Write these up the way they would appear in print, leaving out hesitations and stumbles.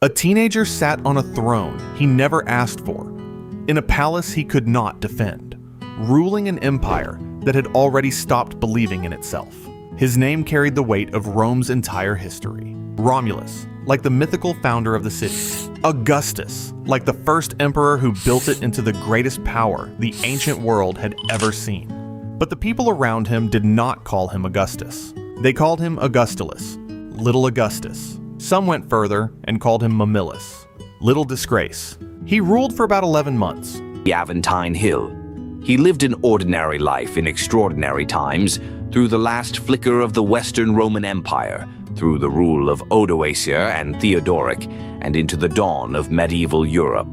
A teenager sat on a throne he never asked for, in a palace he could not defend, ruling an empire that had already stopped believing in itself. His name carried the weight of Rome's entire history. Romulus, like the mythical founder of the city. Augustus, like the first emperor who built it into the greatest power the ancient world had ever seen. But the people around him did not call him Augustus. They called him Augustulus, Little Augustus. Some went further and called him Mamillus, Little Disgrace. He ruled for about 11 months. The Aventine Hill. He lived an ordinary life in extraordinary times, through the last flicker of the Western Roman Empire, through the rule of Odoacer and Theodoric, and into the dawn of medieval Europe.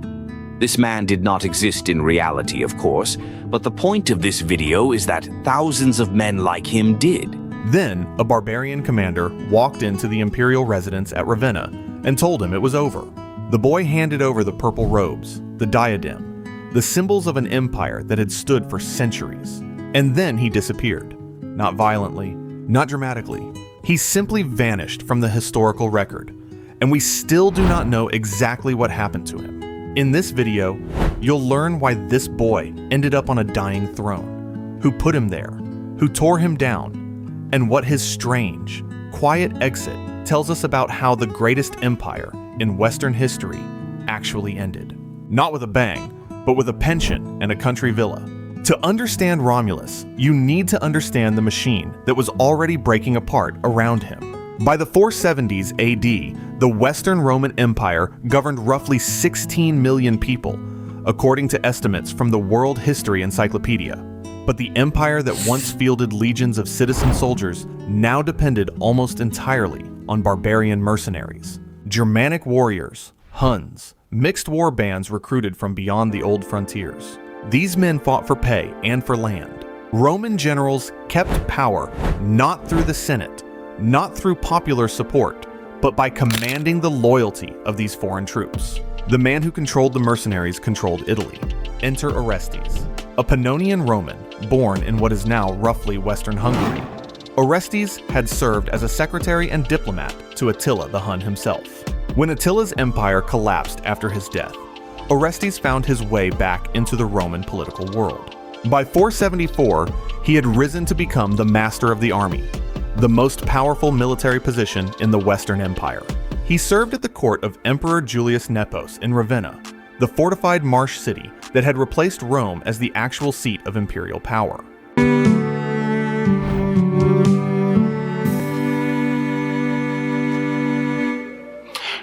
This man did not exist in reality, of course, but the point of this video is that thousands of men like him did. Then, a barbarian commander walked into the imperial residence at Ravenna and told him it was over. The boy handed over the purple robes, the diadem, the symbols of an empire that had stood for centuries. And then he disappeared. Not violently, not dramatically. He simply vanished from the historical record, and we still do not know exactly what happened to him. In this video, you'll learn why this boy ended up on a dying throne, who put him there, who tore him down, and what his strange, quiet exit tells us about how the greatest empire in Western history actually ended. Not with a bang, but with a pension and a country villa. To understand Romulus, you need to understand the machine that was already breaking apart around him. By the 470s AD, the Western Roman Empire governed roughly 16 million people, according to estimates from the World History Encyclopedia. But the empire that once fielded legions of citizen soldiers now depended almost entirely on barbarian mercenaries. Germanic warriors, Huns, mixed war bands recruited from beyond the old frontiers. These men fought for pay and for land. Roman generals kept power not through the Senate, not through popular support, but by commanding the loyalty of these foreign troops. The man who controlled the mercenaries controlled Italy. Enter Orestes, a Pannonian Roman born in what is now roughly Western Hungary. Orestes had served as a secretary and diplomat to Attila the Hun himself. When Attila's empire collapsed after his death, Orestes found his way back into the Roman political world. By 474, he had risen to become the master of the army, the most powerful military position in the Western Empire. He served at the court of Emperor Julius Nepos in Ravenna, the fortified marsh city that had replaced Rome as the actual seat of imperial power.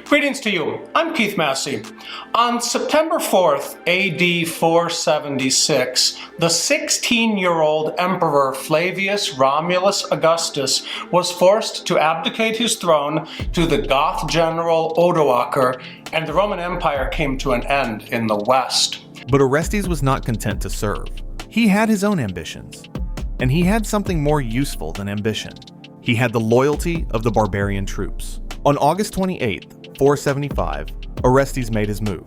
Greetings to you. I'm Keith Massey. On September 4th, AD 476, the 16-year-old Emperor Flavius Romulus Augustus was forced to abdicate his throne to the Goth general Odoacer, and the Roman Empire came to an end in the West. But Orestes was not content to serve. He had his own ambitions, and he had something more useful than ambition. He had the loyalty of the barbarian troops. On August 28th, 475, Orestes made his move.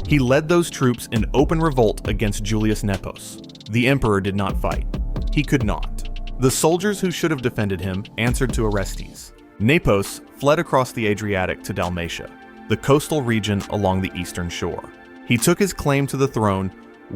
He led those troops in open revolt against Julius Nepos. The emperor did not fight. He could not. The soldiers who should have defended him answered to Orestes. Nepos fled across the Adriatic to Dalmatia, the coastal region along the eastern shore. He took his claim to the throne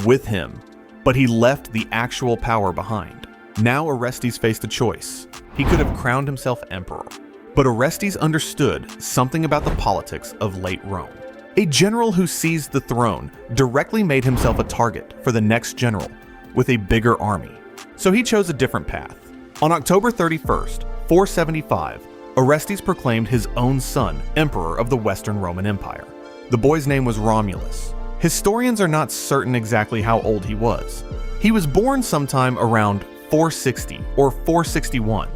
with him, but he left the actual power behind. Now Orestes faced a choice. He could have crowned himself emperor. But Orestes understood something about the politics of late Rome. A general who seized the throne directly made himself a target for the next general with a bigger army. So he chose a different path. On October 31st, 475, Orestes proclaimed his own son emperor of the Western Roman Empire. The boy's name was Romulus. Historians are not certain exactly how old he was. He was born sometime around 460 or 461.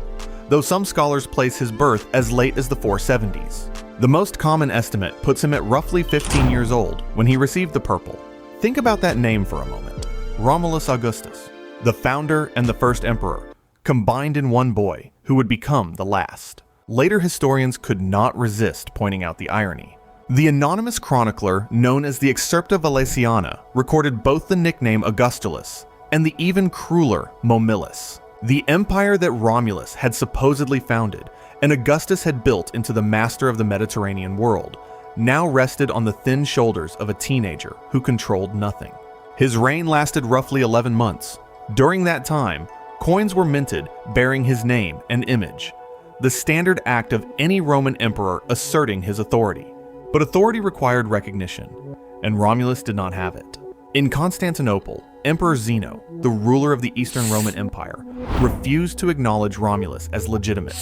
Though some scholars place his birth as late as the 470s. The most common estimate puts him at roughly 15 years old when he received the purple. Think about that name for a moment. Romulus Augustus, the founder and the first emperor, combined in one boy who would become the last. Later historians could not resist pointing out the irony. The anonymous chronicler known as the Excerpta Valesiana recorded both the nickname Augustulus and the even crueler Momyllus. The empire that Romulus had supposedly founded and Augustus had built into the master of the Mediterranean world now rested on the thin shoulders of a teenager who controlled nothing. His reign lasted roughly 11 months. During that time, coins were minted bearing his name and image, the standard act of any Roman emperor asserting his authority. But authority required recognition, and Romulus did not have it. In Constantinople, Emperor Zeno, the ruler of the Eastern Roman Empire, refused to acknowledge Romulus as legitimate.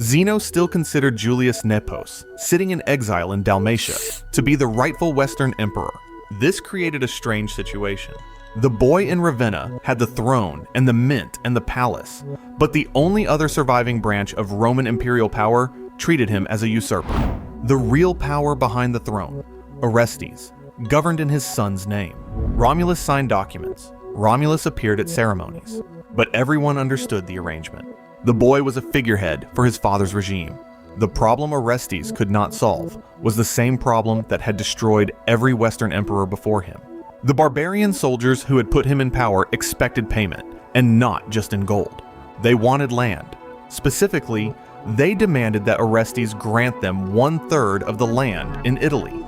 Zeno still considered Julius Nepos, sitting in exile in Dalmatia, to be the rightful Western emperor. This created a strange situation. The boy in Ravenna had the throne and the mint and the palace, but the only other surviving branch of Roman imperial power treated him as a usurper. The real power behind the throne, Orestes, governed in his son's name. Romulus signed documents. Romulus appeared at ceremonies, but everyone understood the arrangement. The boy was a figurehead for his father's regime. The problem Orestes could not solve was the same problem that had destroyed every Western emperor before him. The barbarian soldiers who had put him in power expected payment, and not just in gold. They wanted land. Specifically, they demanded that Orestes grant them 1/3 of the land in Italy,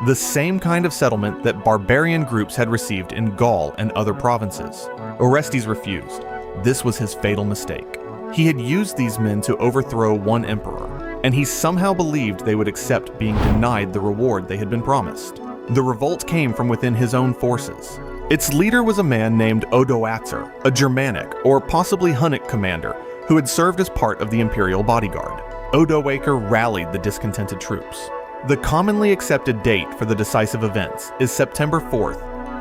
the same kind of settlement that barbarian groups had received in Gaul and other provinces. Orestes refused. This was his fatal mistake. He had used these men to overthrow one emperor, and he somehow believed they would accept being denied the reward they had been promised. The revolt came from within his own forces. Its leader was a man named Odoacer, a Germanic or possibly Hunnic commander who had served as part of the imperial bodyguard. Odoacer rallied the discontented troops. The commonly accepted date for the decisive events is September 4th,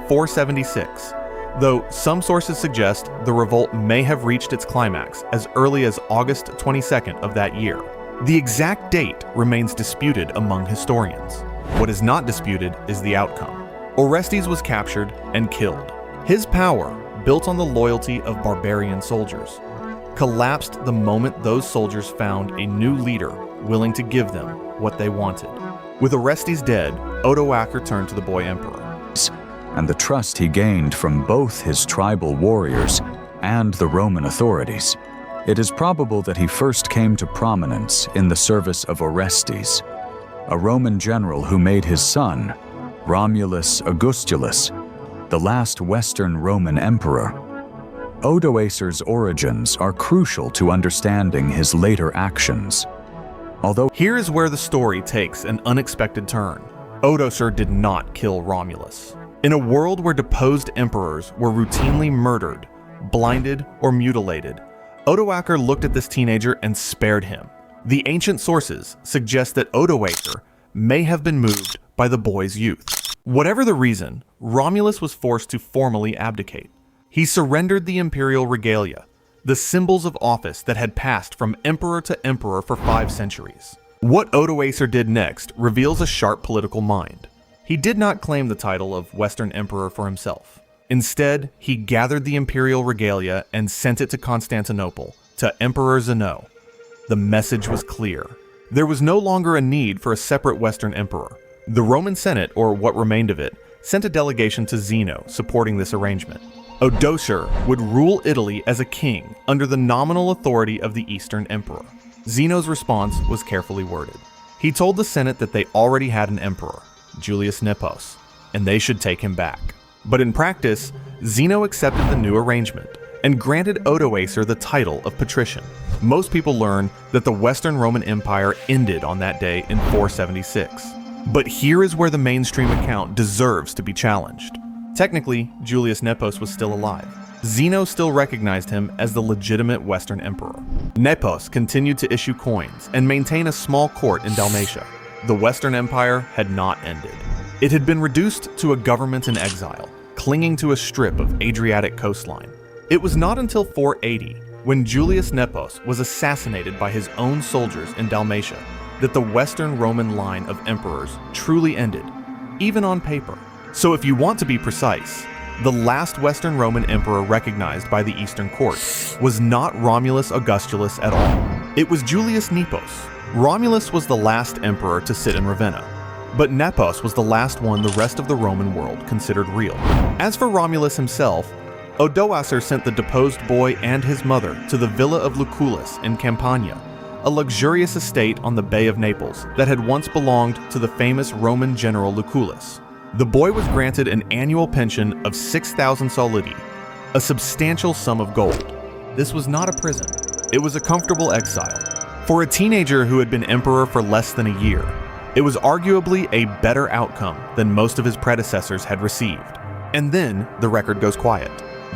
476, though some sources suggest the revolt may have reached its climax as early as August 22nd of that year. The exact date remains disputed among historians. What is not disputed is the outcome. Orestes was captured and killed. His power, built on the loyalty of barbarian soldiers, collapsed the moment those soldiers found a new leader willing to give them what they wanted. With Orestes dead, Odoacer turned to the boy emperor. And the trust he gained from both his tribal warriors and the Roman authorities. It is probable that he first came to prominence in the service of Orestes, a Roman general who made his son, Romulus Augustulus, the last Western Roman emperor. Odoacer's origins are crucial to understanding his later actions. Although here is where the story takes an unexpected turn. Odoacer did not kill Romulus. In a world where deposed emperors were routinely murdered, blinded, or mutilated, Odoacer looked at this teenager and spared him. The ancient sources suggest that Odoacer may have been moved by the boy's youth. Whatever the reason, Romulus was forced to formally abdicate. He surrendered the imperial regalia, the symbols of office that had passed from emperor to emperor for 5 centuries. What Odoacer did next reveals a sharp political mind. He did not claim the title of Western Emperor for himself. Instead, he gathered the imperial regalia and sent it to Constantinople, to Emperor Zeno. The message was clear. There was no longer a need for a separate Western emperor. The Roman Senate, or what remained of it, sent a delegation to Zeno supporting this arrangement. Odoacer would rule Italy as a king under the nominal authority of the Eastern Emperor. Zeno's response was carefully worded. He told the Senate that they already had an emperor, Julius Nepos, and they should take him back. But in practice, Zeno accepted the new arrangement and granted Odoacer the title of patrician. Most people learn that the Western Roman Empire ended on that day in 476. But here is where the mainstream account deserves to be challenged. Technically, Julius Nepos was still alive. Zeno still recognized him as the legitimate Western emperor. Nepos continued to issue coins and maintain a small court in Dalmatia. The Western Empire had not ended. It had been reduced to a government in exile, clinging to a strip of Adriatic coastline. It was not until 480, when Julius Nepos was assassinated by his own soldiers in Dalmatia, that the Western Roman line of emperors truly ended, even on paper. So if you want to be precise, the last Western Roman emperor recognized by the Eastern Court was not Romulus Augustulus at all. It was Julius Nepos. Romulus was the last emperor to sit in Ravenna, but Nepos was the last one the rest of the Roman world considered real. As for Romulus himself, Odoacer sent the deposed boy and his mother to the villa of Lucullus in Campania, a luxurious estate on the Bay of Naples that had once belonged to the famous Roman general Lucullus. The boy was granted an annual pension of 6,000 solidi, a substantial sum of gold. This was not a prison, it was a comfortable exile. For a teenager who had been emperor for less than a year, it was arguably a better outcome than most of his predecessors had received. And then the record goes quiet.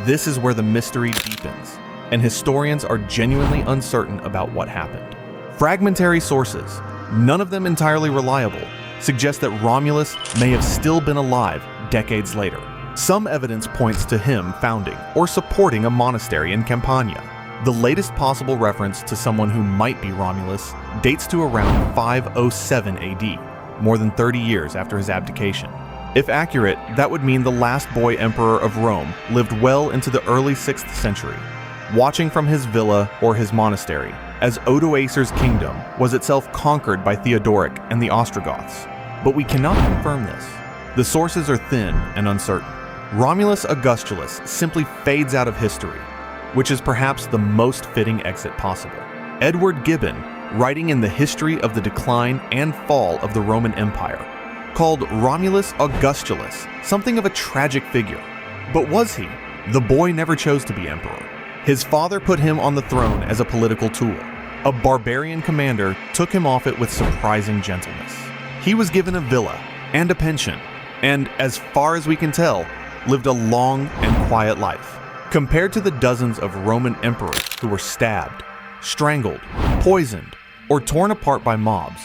This is where the mystery deepens, and historians are genuinely uncertain about what happened. Fragmentary sources, none of them entirely reliable, suggest that Romulus may have still been alive decades later. Some evidence points to him founding or supporting a monastery in Campania. The latest possible reference to someone who might be Romulus dates to around 507 AD, more than 30 years after his abdication. If accurate, that would mean the last boy emperor of Rome lived well into the early 6th century, watching from his villa or his monastery, as Odoacer's kingdom was itself conquered by Theodoric and the Ostrogoths. But we cannot confirm this. The sources are thin and uncertain. Romulus Augustulus simply fades out of history, which is perhaps the most fitting exit possible. Edward Gibbon, writing in the History of the Decline and Fall of the Roman Empire, called Romulus Augustulus something of a tragic figure. But was he? The boy never chose to be emperor. His father put him on the throne as a political tool. A barbarian commander took him off it with surprising gentleness. He was given a villa and a pension, and as far as we can tell, lived a long and quiet life. Compared to the dozens of Roman emperors who were stabbed, strangled, poisoned, or torn apart by mobs,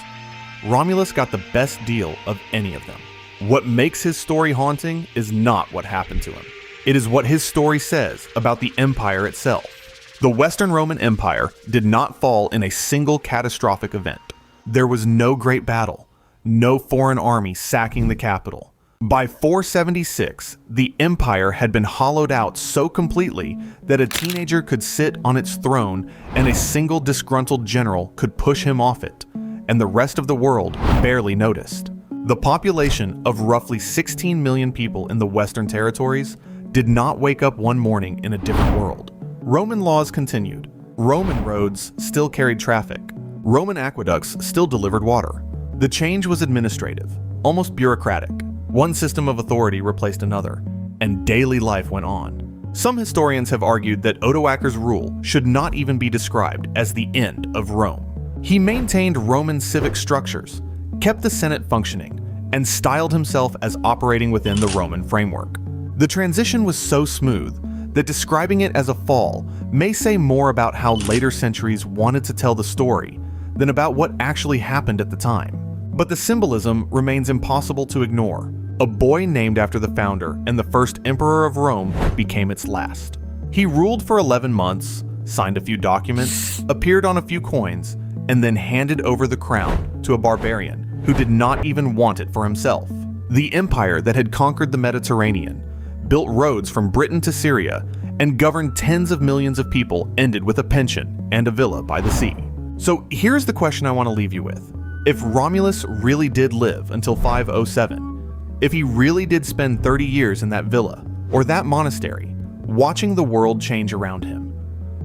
Romulus got the best deal of any of them. What makes his story haunting is not what happened to him. It is what his story says about the empire itself. The Western Roman Empire did not fall in a single catastrophic event. There was no great battle, no foreign army sacking the capital. By 476, the empire had been hollowed out so completely that a teenager could sit on its throne and a single disgruntled general could push him off it, and the rest of the world barely noticed. The population of roughly 16 million people in the Western territories did not wake up one morning in a different world. Roman laws continued. Roman roads still carried traffic. Roman aqueducts still delivered water. The change was administrative, almost bureaucratic. One system of authority replaced another, and daily life went on. Some historians have argued that Odoacer's rule should not even be described as the end of Rome. He maintained Roman civic structures, kept the Senate functioning, and styled himself as operating within the Roman framework. The transition was so smooth that describing it as a fall may say more about how later centuries wanted to tell the story than about what actually happened at the time. But the symbolism remains impossible to ignore. A boy named after the founder and the first emperor of Rome became its last. He ruled for 11 months, signed a few documents, appeared on a few coins, and then handed over the crown to a barbarian who did not even want it for himself. The empire that had conquered the Mediterranean, built roads from Britain to Syria, and governed tens of millions of people ended with a pension and a villa by the sea. So here's the question I want to leave you with. If Romulus really did live until 507, if he really did spend 30 years in that villa or that monastery, watching the world change around him,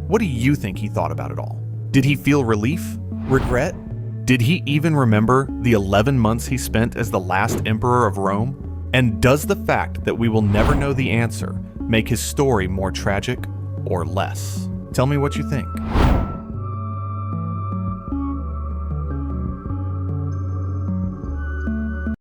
what do you think he thought about it all? Did he feel relief? Regret? Did he even remember the 11 months he spent as the last emperor of Rome? And does the fact that we will never know the answer make his story more tragic or less? Tell me what you think.